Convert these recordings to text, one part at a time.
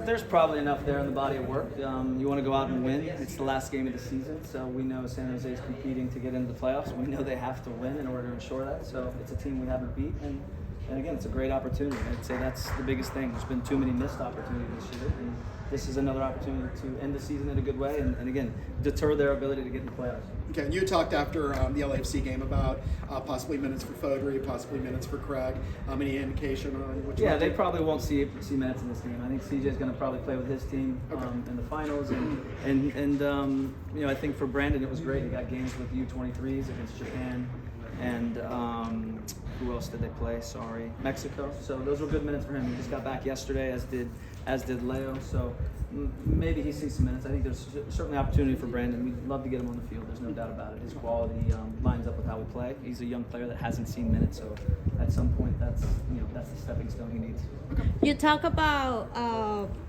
There's probably enough there in the body of work. You want to go out and win. It's the last game of the season, so we know San Jose is competing to get into the playoffs. We know they have to win in order to ensure that. So it's a team we haven't beat, and again, it's a great opportunity. I'd say that's the biggest thing. There's been too many missed opportunities this year, and this is another opportunity to end the season in a good way, and again, deter their ability to get in the playoffs. Okay, and you talked after the LAFC game about possibly minutes for Fogarty, possibly minutes for Craig. Any indication on which? Yeah, they probably won't see minutes in this game. I think CJ's going to probably play with his team in the finals, and I think for Brandon it was great. He got games with U23s against Japan, and who else did they play? Mexico. So those were good minutes for him. He just got back yesterday, as did Leo. So maybe he sees some minutes. I think there's certainly opportunity for Brandon. We'd love to get him on the field. There's no doubt about it. His quality lines up with how we play. He's a young player that hasn't seen minutes, so at some point that's the stepping stone he needs. You talk about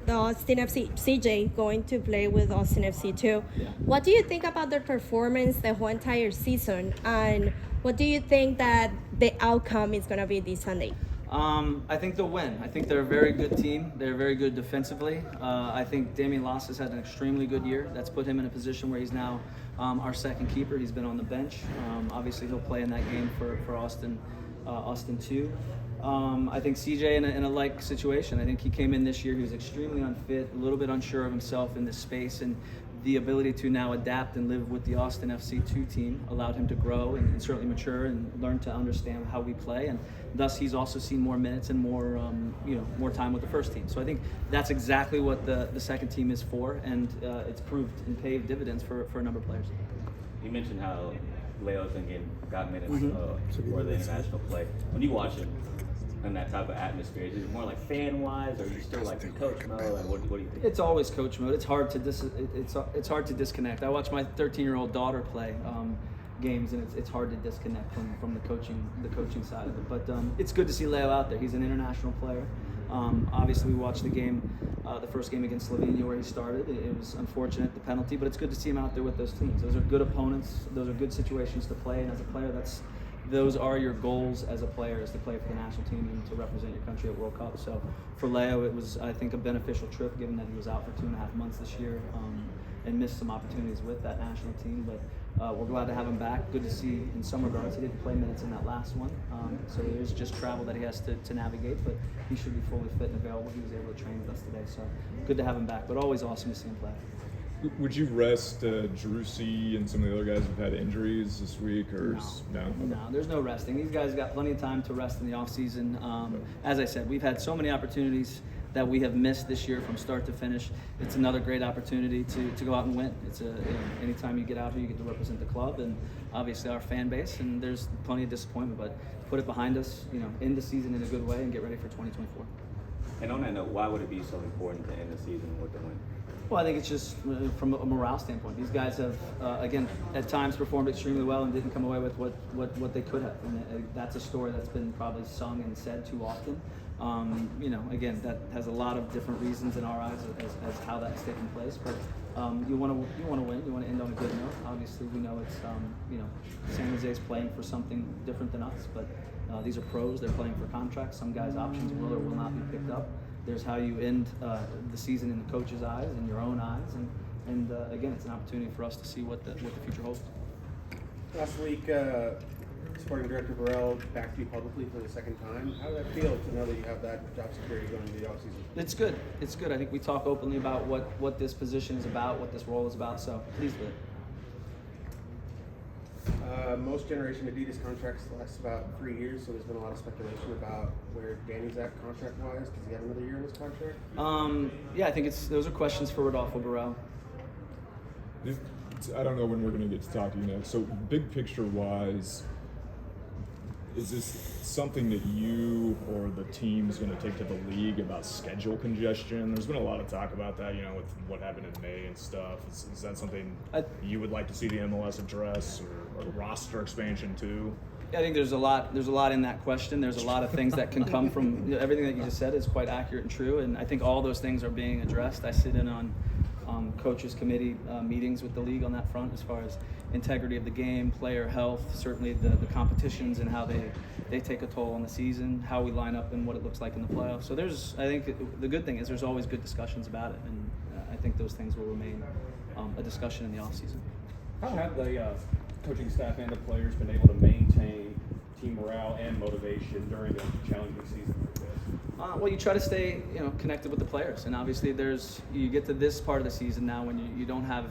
the Austin FC, CJ going to play with Austin FC too. Yeah. What do you think about their performance the whole entire season, and what do you think that the outcome is going to be this Sunday? I think they'll win. I think they're a very good team. They're very good defensively. I think Damian Loss has had an extremely good year. That's put him in a position where he's now our second keeper. He's been on the bench. Obviously, he'll play in that game for Austin too. I think CJ in a like situation. I think he came in this year. He was extremely unfit, a little bit unsure of himself in this space, and the ability to now adapt and live with the Austin FC2 team allowed him to grow and certainly mature and learn to understand how we play, and thus he's also seen more minutes and more time with the first team. So I think that's exactly what the second team is for, and it's proved and paid dividends for a number of players. You mentioned how Leo's got minutes for the international play. When you watch him in that type of atmosphere, is it more like fan-wise, or are you still like in coach mode? Like, what do you think? It's always coach mode. It's hard to it's hard to disconnect. I watch my 13-year-old daughter play games, and it's hard to disconnect from the coaching side of it. But it's good to see Leo out there. He's an international player. Obviously, we watched the first game against Slovenia where he started. It was unfortunate, the penalty, but it's good to see him out there with those teams. Those are good opponents. Those are good situations to play, and as a player, those are your goals as a player, is to play for the national team and to represent your country at World Cup. So for Leo, it was, I think, a beneficial trip, given that he was out for 2.5 months this year and missed some opportunities with that national team. But we're glad to have him back. Good to see in some regards. He didn't play minutes in that last one, so there's just travel that he has to navigate, but he should be fully fit and available. He was able to train with us today, so good to have him back, but always awesome to see him play. Would you rest Drusy and some of the other guys who've had injuries this week, or no? No, there's no resting. These guys got plenty of time to rest in the off season. As I said, we've had so many opportunities that we have missed this year from start to finish. It's another great opportunity to go out and win. It's anytime you get out here, you get to represent the club and obviously our fan base. And there's plenty of disappointment, but put it behind us. End the season in a good way and get ready for 2024. And on that note, why would it be so important to end the season with the win? Well, I think it's just from a morale standpoint. These guys have, again, at times performed extremely well and didn't come away with what they could have. And that's a story that's been probably sung and said too often. Again, that has a lot of different reasons in our eyes as how that's taking place. But you want to win. You want to end on a good note. Obviously, we know it's San Jose is playing for something different than us. But these are pros. They're playing for contracts. Some guys' options will or will not be picked up. There's how you end the season in the coach's eyes and your own eyes, and again, it's an opportunity for us to see what the future holds. Last week, Sporting Director Burrell backed you publicly for the second time. How does that feel to know that you have that job security going into the offseason? It's good. It's good. I think we talk openly about what this position is about, what this role is about, so pleased with it. Most Generation Adidas contracts last about 3 years, so there's been a lot of speculation about where Danny's at contract-wise. Does he have another year in his contract? Yeah, I think those are questions for Rodolfo Burrell. I don't know when we're going to get to talk to you next. So big picture-wise, is this something that you or the team is going to take to the league about schedule congestion? There's been a lot of talk about that, with what happened in May and stuff. Is that something you would like to see the MLS address, or roster expansion too? I think there's a lot in that question. There's a lot of things that can come from everything that you just said is quite accurate and true, and I think all those things are being addressed. I sit in on coaches committee meetings with the league on that front, as far as integrity of the game, player health, certainly the competitions and how they take a toll on the season, how we line up and what it looks like in the playoffs. So I think the good thing is there's always good discussions about it, and I think those things will remain a discussion in the offseason. How have the coaching staff and the players been able to maintain team morale and motivation during a challenging season like this? Well, you try to stay, connected with the players, and obviously you get to this part of the season now when you don't have,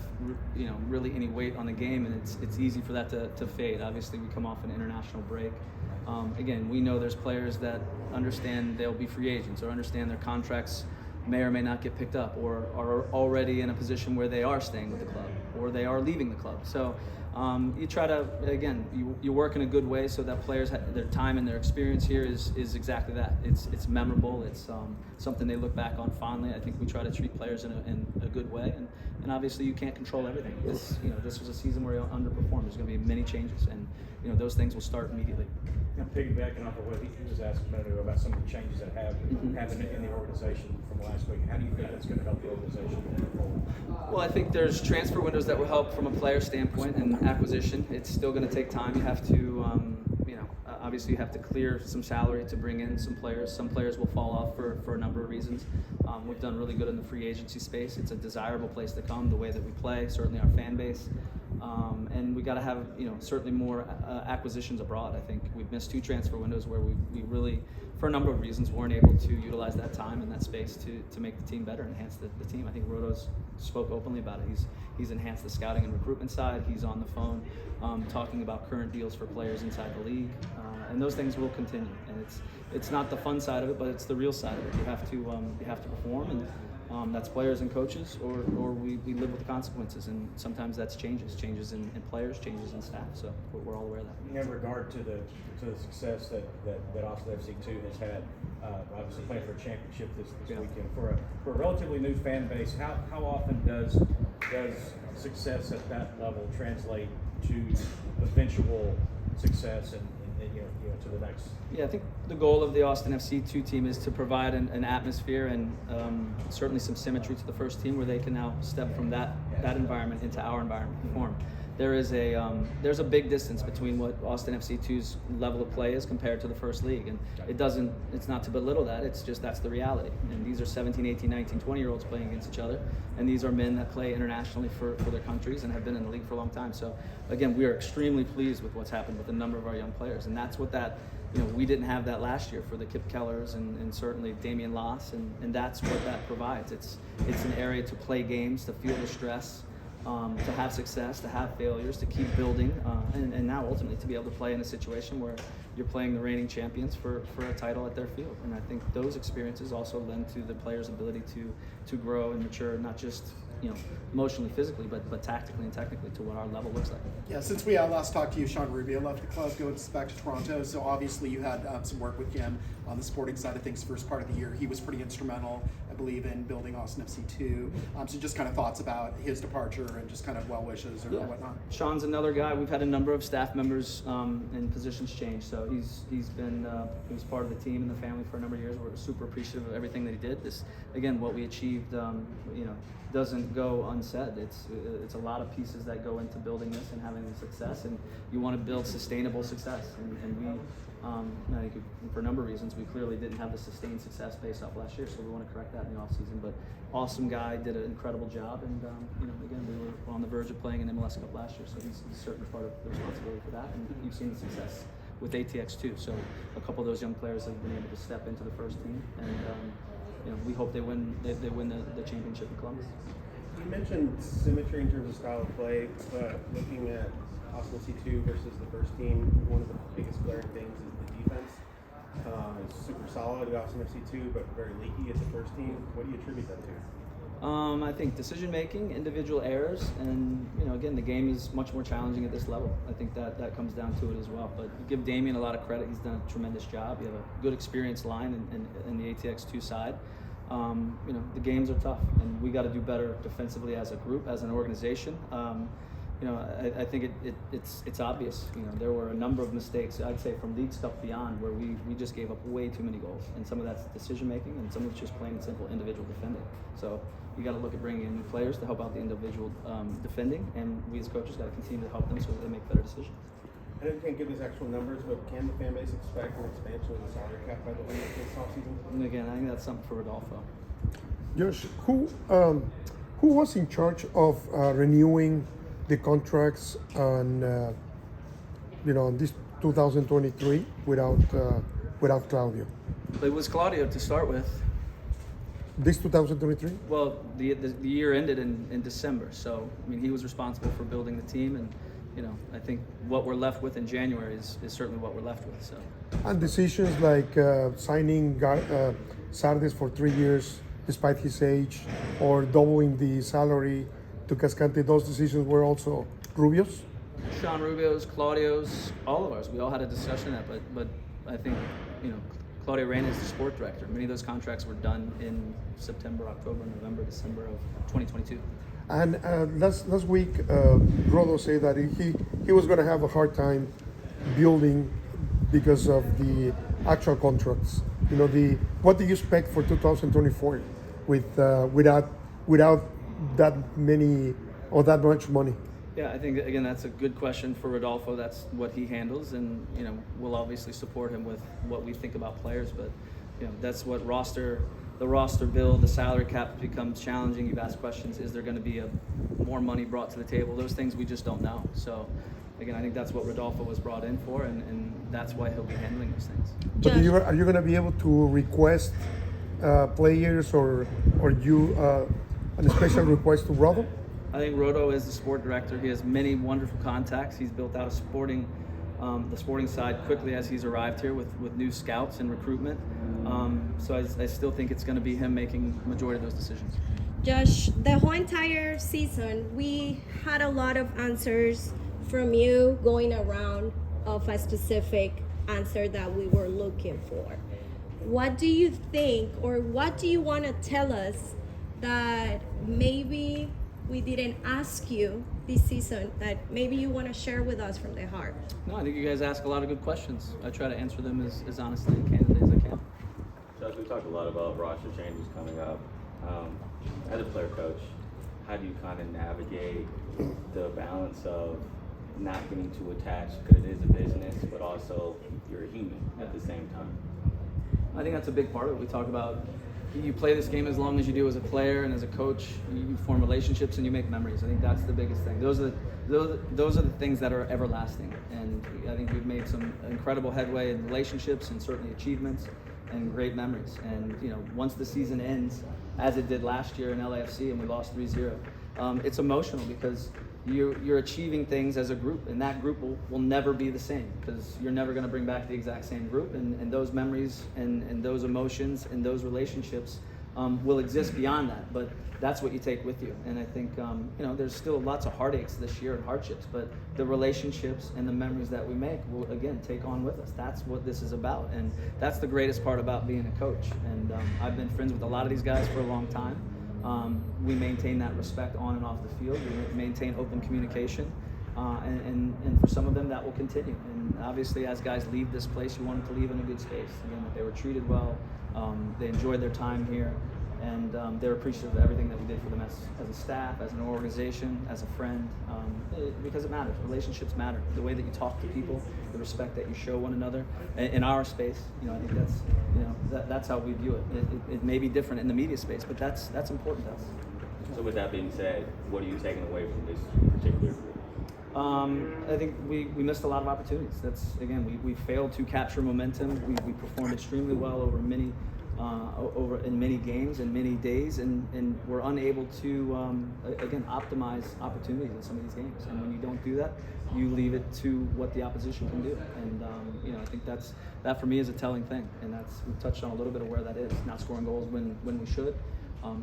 really any weight on the game, and it's easy for that to fade. Obviously, we come off an international break. Again, we know there's players that understand they'll be free agents or understand their contracts may or may not get picked up, or are already in a position where they are staying with the club or they are leaving the club. So you try to, again, you work in a good way so that players, their time and their experience here is exactly that. It's memorable. It's something they look back on fondly. I think we try to treat players in a good way, and obviously you can't control everything. This was a season where you underperformed. There's going to be many changes, and those things will start immediately. Piggybacking off of what he was asking a minute ago about some of the changes that have happened in the organization from last week, how do you think that's going to help the organization moving forward? Well, I think there's transfer windows that will help from a player standpoint and acquisition. It's still going to take time. You have to, obviously you have to clear some salary to bring in some players. Some players will fall off for a number of reasons. We've done really good in the free agency space. It's a desirable place to come, the way that we play, certainly our fan base. And we got to have, certainly more acquisitions abroad. I think we've missed 2 transfer windows where we really, for a number of reasons, weren't able to utilize that time and that space to make the team better, enhance the team. I think Roto's spoke openly about it. He's enhanced the scouting and recruitment side. He's on the phone talking about current deals for players inside the league, and those things will continue. And it's not the fun side of it, but it's the real side of it. You have to perform, and that's players and coaches, or we live with the consequences, and sometimes that's changes in players, changes in staff. So we're all aware of that. In regard to the success that Austin FC2 has had, obviously playing for a championship this weekend, for a relatively new fan base, how often does success at that level translate to eventual success and to the next? Yeah, I think the goal of the Austin FC2 team is to provide an atmosphere and certainly some symmetry to the first team, where they can now step from that environment into our environment and perform. There's a big distance between what Austin FC2's level of play is compared to the first league, and it's not to belittle that, it's just that's the reality. And these are 17, 18, 19, 20-year-olds playing against each other, and these are men that play internationally for their countries and have been in the league for a long time. So again, we are extremely pleased with what's happened with a number of our young players, and that's what we didn't have that last year for the Kip Kellers and certainly Damian Loss, and that's what that provides. It's an area to play games, to feel the stress, to have success, to have failures, to keep building, and now ultimately to be able to play in a situation where you're playing the reigning champions for a title at their field. And I think those experiences also lend to the players' ability to grow and mature, not just emotionally, physically, but tactically and technically to what our level looks like. Yeah, since we last talked to you, Sean Rubio left the club, goes back to Toronto. So obviously you had some work with him on the sporting side of things first part of the year. He was pretty instrumental, I believe, in building Austin FC2. So just kind of thoughts about his departure and just kind of well wishes or whatnot. Sean's another guy. We've had a number of staff members and positions change. So he was part of the team and the family for a number of years. We're super appreciative of everything that he did. This, again, what we achieved, doesn't go unsaid. It's a lot of pieces that go into building this and having success, and you want to build sustainable success. And we, I think for a number of reasons, we clearly didn't have the sustained success based off last year, so we want to correct that in the offseason. But awesome guy, did an incredible job, and again, we were on the verge of playing an MLS Cup last year, so he's certainly part of the responsibility for that. And you've seen the success with ATX too. So a couple of those young players have been able to step into the first team, and we hope they win the championship in Columbus. You mentioned symmetry in terms of style of play, but looking at Austin FC2 versus the first team, one of the biggest glaring things is the defense. It's super solid at Austin FC2, but very leaky at the first team. What do you attribute that to? I think decision making, individual errors, and again, the game is much more challenging at this level. I think that comes down to it as well. But you give Damian a lot of credit; he's done a tremendous job. You have a good, experienced line in the ATX2 side. The games are tough, and we got to do better defensively as a group, as an organization. I think it's obvious. There were a number of mistakes, I'd say, from League stuff beyond, where we just gave up way too many goals, and some of that's decision making, and some of it's just plain and simple individual defending. So you got to look at bringing in new players to help out the individual defending, and we as coaches got to continue to help them so that they make better decisions. I know you can't give us actual numbers, but can the fan base expect an expansion of the salary cap by the end of this offseason? And again, I think that's something for Rodolfo. Josh, who was in charge of renewing the contracts on this 2023 without Claudio? It was Claudio to start with. This 2023? Well, the year ended in December, so I mean he was responsible for building the team, and I think what we're left with in January is certainly what we're left with. So. And decisions like signing Sardes for 3 years despite his age, or doubling the salary to Cascante, those decisions were also Rubio's? Sean Rubio's, Claudio's, all of ours. We all had a discussion on that, but I think, Claudio Reyna is the sport director. Many of those contracts were done in September, October, November, December of 2022. And last week, Rodo said that he was going to have a hard time building because of the actual contracts. What do you expect for 2024 without that many or that much money? Yeah, I think again that's a good question for Rodolfo. That's what he handles, and we'll obviously support him with what we think about players. But that's what the roster build, the salary cap becomes challenging. You've asked questions: is there going to be more money brought to the table? Those things we just don't know. So again, I think that's what Rodolfo was brought in for, and that's why he'll be handling those things. But are you going to be able to request players or you a special request to Rodo? I think Rodo is the sport director. He has many wonderful contacts. He's built out the sporting side quickly as he's arrived here with new scouts and recruitment. So I still think it's going to be him making the majority of those decisions. Josh, the whole entire season, we had a lot of answers from you going around of a specific answer that we were looking for. What do you think, or what do you want to tell us that maybe we didn't ask you this season that maybe you want to share with us from the heart? No, I think you guys ask a lot of good questions. I try to answer them as honestly and candidly as I can. Josh, we talked a lot about roster changes coming up. As a player coach, how do you kind of navigate the balance of not getting too attached, because it is a business, but also you're a human at the same time? I think that's a big part of it. We talk about you play this game as long as you do as a player and as a coach. You form relationships and you make memories. I think that's the biggest thing. Those are the things that are everlasting. And I think we've made some incredible headway in relationships and certainly achievements and great memories. And once the season ends, as it did last year in LAFC and we lost 3-0, it's emotional because you're achieving things as a group, and that group will never be the same because you're never going to bring back the exact same group, and those memories and those emotions and those relationships will exist beyond that, but that's what you take with you. And I think there's still lots of heartaches this year and hardships, but the relationships and the memories that we make will again take on with us. That's what this is about, and that's the greatest part about being a coach. And I've been friends with a lot of these guys for a long time. We maintain that respect on and off the field. We maintain open communication, and for some of them that will continue. And obviously, as guys leave this place, you want them to leave in a good space. Again, that they were treated well, they enjoyed their time here, and they're appreciative of everything that we did for them as a staff, as an organization, as a friend, because it matters. Relationships matter. The way that you talk to people, the respect that you show one another in our space. I think that's how we view it. It may be different in the media space, but that's important to us. So with that being said, what are you taking away from this particular group? I think we missed a lot of opportunities. We failed to capture momentum. We performed extremely well over in many games and many days, and we're unable to optimize opportunities in some of these games. And when you don't do that, you leave it to what the opposition can do. And I think that for me is a telling thing. And we've touched on a little bit of where that is. Not scoring goals when we should,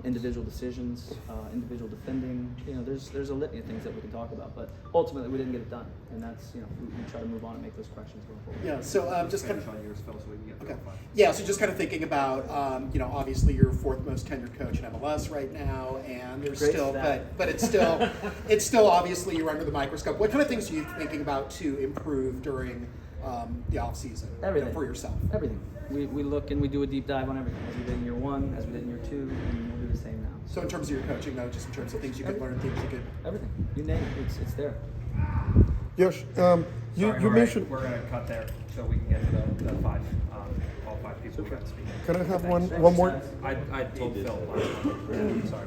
individual decisions, individual defending. You know, there's a litany of things that we can talk about, but ultimately we didn't get it done, and that's, you know, we try to move on and make those corrections going forward. Yeah. So just kind of. on yours, Phil, so we can get Okay. real fun. Yeah, so just kind of thinking about, you know, obviously you're fourth most tenured coach in MLS right now, and there's Great still, stat. but it's still, it's still obviously you're under the microscope. What kind of things are you thinking about to improve during the off season Everything. for yourself? Everything. We look and we do a deep dive on everything, as we did in year one, as we did in year two, and we'll do the same now. So in terms of your coaching, though, just in terms of things you could learn, things you could. Everything. You name it. It's there. Josh, you Sorry, you Jorge, mentioned. we're going to cut there so we can get to the five, all five people who got to speak. Can I have Thanks. one more? I told Phil last time. Sorry.